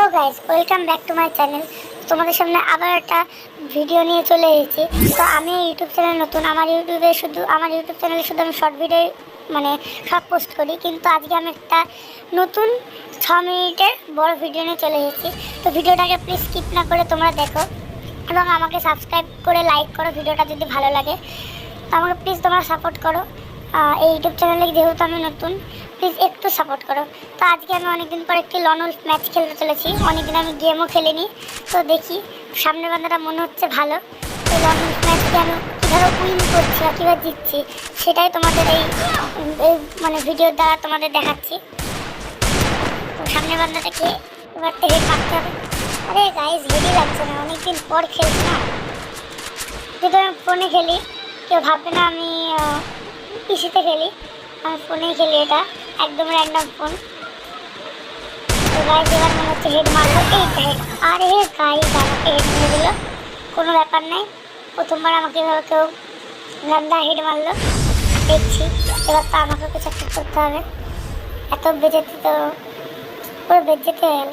Hello guys, welcome back to my channel. তোমাদের সামনে আবার একটা ভিডিও নিয়ে চলে এসেছি। তো আমি ইউটিউব চ্যানেল নতুন, আমার ইউটিউব চ্যানেলে শুধু আমি শর্ট ভিডিও সব পোস্ট করি, কিন্তু আজকে আমি একটা নতুন 6 মিনিটের বড় ভিডিও নিয়ে চলে এসেছি। তো ভিডিওটাকে প্লিজ স্কিপ না করে তোমরা দেখো এবং আমাকে সাবস্ক্রাইব করে লাইক করো ভিডিওটা যদি ভালো লাগে। তো আমাকে প্লিজ তোমরা সাপোর্ট করো। এই ইউটিউব চ্যানেলে যেহেতু আমি নতুন, প্লিজ একটু সাপোর্ট করো। তো আজকে আমি অনেকদিন পর একটি লনল ম্যাচ খেলতে চলেছি। অনেকদিন আমি গেমও খেলিনি, তো দেখি সামনের বান্দাটা মনে হচ্ছে ভালো। তো লনল ম্যাচকে আমি কীভাবে উইন করছি বা কীভাবে জিতছি সেটাই তোমাদের এই ভিডিওর দ্বারা তোমাদের দেখাচ্ছি। তো সামনের বান্দাটাকে এবার হেড মারতে হবে। আরে গাইজ, হেডই লাগছে না, অনেকদিন পর খেলছি না। যদি আমি ফোনে খেলি কেউ ভাববে না আমি পিসিতে খেলি, আমি ফোনেই খেলি, এটা একদম র্যান্ডম ফোন। তো গাইজ এবার মনে হচ্ছে হেড মারলো, এইটা হেড। আরে গাইজ আমাকে হেড মেরে দিল, কোনো ব্যাপার নেই। প্রথমবার আমাকে এভাবে কেউ গান্দা হেড মারলো, দেখছি এবার তো আমাকে কিছু একটা করতে হবে। এত বেজেতে তো পুরো বেজেতে হয়ে গেল।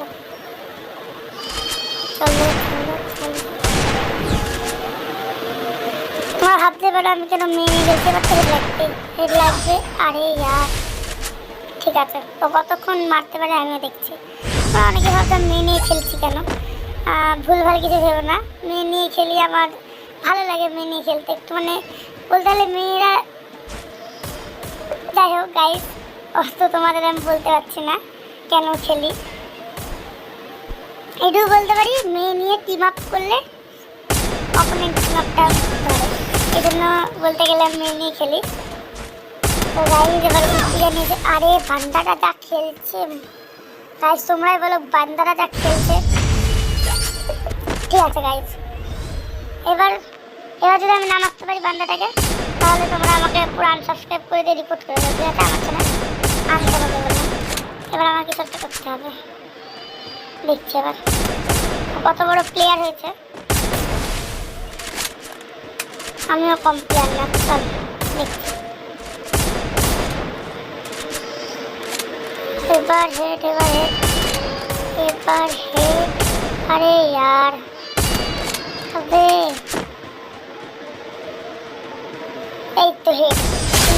চলো চলো চলো, তোমার ভাবতে পারো আমি কেন মেয়ে গেছি, এবার তো হেড লাগবে। আরে ইয়ার, ঠিক আছে, ও কতক্ষণ মারতে পারে আমিও দেখছি। আমরা অনেকে ভাবতাম মেয়ে নিয়ে খেলছি কেন, ভুলভাল কিছু ভেবো না, মেয়ে নিয়ে খেলি, আমার ভালো লাগে মেয়ে নিয়ে খেলতে। একটু বলতে হলে মেয়েরা, যাই হোক গাইস, অত তোমাদের আমি বলতে পারছি না কেন খেলি। এটুকু বলতে পারি মেয়ে নিয়ে টিম আপ করলে অপোনেন্ট টিম আপটা ধরে, এই জন্য বলতে গেলে আমি মেয়ে নিয়ে খেলি। তো গাইজ এবার উঠিয়ে নিয়েছে। আরে বান্দাটা যা খেলছে গাইজ, তোমরাই বলো বান্দাটা যা খেলছে। ঠিক আছে গাইজ, এবার যদি আমি না মারতে পারি বান্দাটাকে, তাহলে তোমরা আমাকে পুরো আনসাবস্ক্রাইব করে দিয়ে রিপোর্ট করে দেবে। ঠিক আছে, আমার চ্যানেল আমি তোমাকে বললাম। এবার আমার কিছু একটা করতে হবে, দেখছি এবার কত বড় প্লেয়ার হয়েছে। আমিও কম প্লেয়ার না, চল দেখছি। এবার হেড, আরে यार, अबे এই তো হেড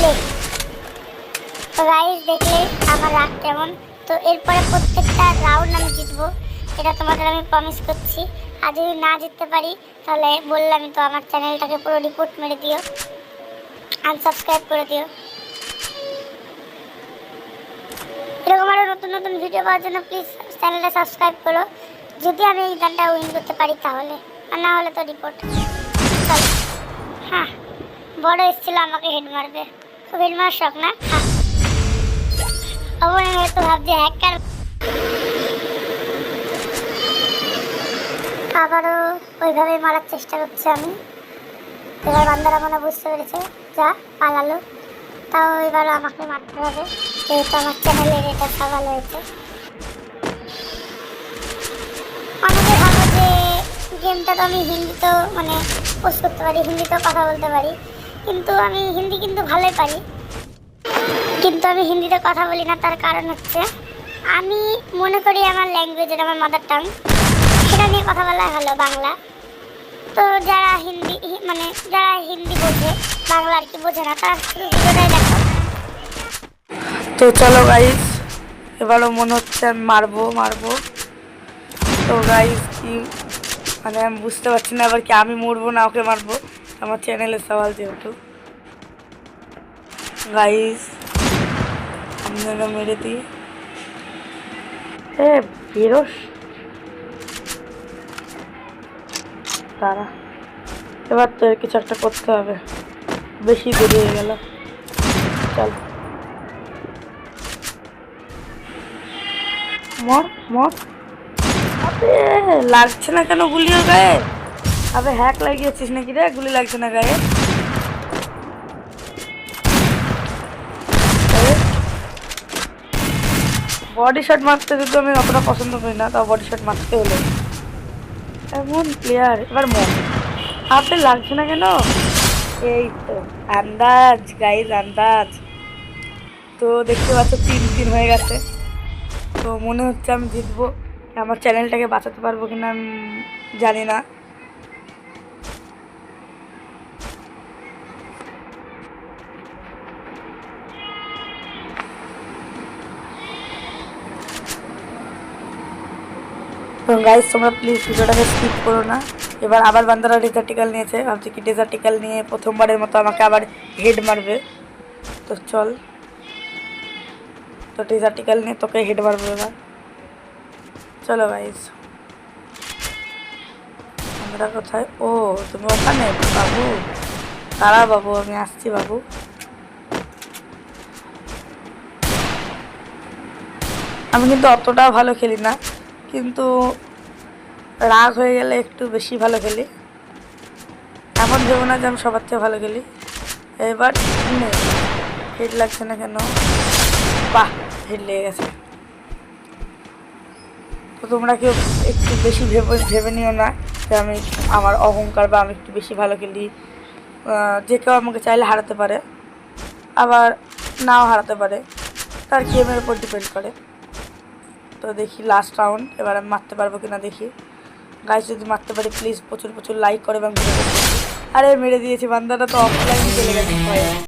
লে। তো গাইস দেখলে আমার রাগ কেমন। তো এরপরে প্রত্যেকটা রাউন্ড আমি জিতবো, এটা তোমাদের আমি প্রমিস করছি। আর যদি না জিততে পারি তাহলে বললামই তো, আমার চ্যানেলটাকে পুরো রিপোর্ট মেরে দিও, আনসাবস্ক্রাইব করে দিও। এরকম আরও নতুন নতুন ভিডিও পাওয়ার জন্য প্লিজ চ্যানেলটা সাবস্ক্রাইব করো। যদি আমি এই গানটা উইন করতে পারি তাহলে, আর না হলে তো রিপোর্ট। চলো, হ্যাঁ বড় এসেছিলো আমাকে হেড মারবে, খুব হেড মারার শখ না। হ্যাঁ অবশ্যই হয়তো ভাবছি হ্যাকার। আবারও ওইভাবেই মারার চেষ্টা করছি আমি। এবার বান্দারা মনে বুঝতে পেরেছে, যা পালালো। তাও এবার আমাকে মারতে হবে, যেহেতু আমার চ্যানেলের এটা সওয়াল হয়েছে। অনেকে ভাবো যে গেমটা তো আমি হিন্দিতেও পোস্ট করতে পারি, হিন্দিতেও কথা বলতে পারি, কিন্তু আমি হিন্দি ভালোই পারি, কিন্তু আমি হিন্দিতে কথা বলি না। তার কারণ হচ্ছে আমি মনে করি আমার ল্যাঙ্গুয়েজ, আমার মাদার টাং, সেটা নিয়ে কথা বলা ভালো, বাংলা। তো যারা হিন্দি বোঝে, বাংলা আর কি বোঝে না, তারা শুধু ভিডিওটাই দেখো। তো চলো গাইস, এবারও মনে হচ্ছে আমি মারবো। তো গাইস কি আমি বুঝতে পারছি না এবার কি আমি মরবো না ওকে মারবো, আমার চ্যানেলের সওয়াল যেহেতু। গাইস আমি মেরে দিই, বেরোস তারা। এবার তো কিছু একটা করতে হবে, বেশি দেরি হয়ে গেল। চল মর। আবে লাগছে না কেন গুলি ওর গায়ে? আবে হ্যাক লাগিয়েছিস নাকি রে? গুলি লাগছে না গায়ে। বডি শট মারতে কিন্তু আমি অতটা পছন্দ করি না, তাও বডি শট মারতে হলো। এমন প্লেয়ার, এবার মর। হাতে লাগছে না কেন? এই তো আন্দাজ গাইজ, আন্দাজ। তো দেখতে পাচ্ছ 3-3 হয়ে গেছে। তো মনে হচ্ছে আমি জিতবো, আমার চ্যানেলটাকে বাঁচাতে পারবো কিনা জানি না। তো গাইস তোমরা প্লিজ ভিডিওটাকে স্কিপ করো না। এবার আবার বান্দারা ডেজার্টিক্যাল নিয়েছে, ভাবছি কি ডেজার্টিক্যাল নিয়ে প্রথমবারের মতো আমাকে আবার হেড মারবে। তো চল, তো ডেজার্টিক্যাল নিয়ে তোকে হেড মারবো এবার। চলো গাইস, আমরা কোথায়? ও তুমি ওখানে বাবু, তারা বাবু আমি আসছি বাবু। আমি কিন্তু অতটাও ভালো খেলি না, কিন্তু রাগ হয়ে গেলে একটু বেশি ভালো খেলি। এখন ভেবো না যে আমি সবার চেয়ে ভালো খেলি। এবার হিট লাগছে না কেন? বাহ, হিট লেগে গেছে। তো তোমরা কেউ একটু বেশি ভেবে নিও না যে আমি আমার অহংকার বা আমি একটু বেশি ভালো খেলি। যে কেউ আমাকে চাইলে হারাতে পারে, আবার নাও হারাতে পারে, তার গেমের উপর ডিপেন্ড করে। তো দেখি লাস্ট রাউন্ড এবার আমি মারতে পারবো কিনা দেখি। গাইস যদি মারতে পারি প্লিজ প্রচুর প্রচুর লাইক করে এবং আরে মেরে দিয়েছি, বান্দাটা তো অফলাইনে চলে গেছে।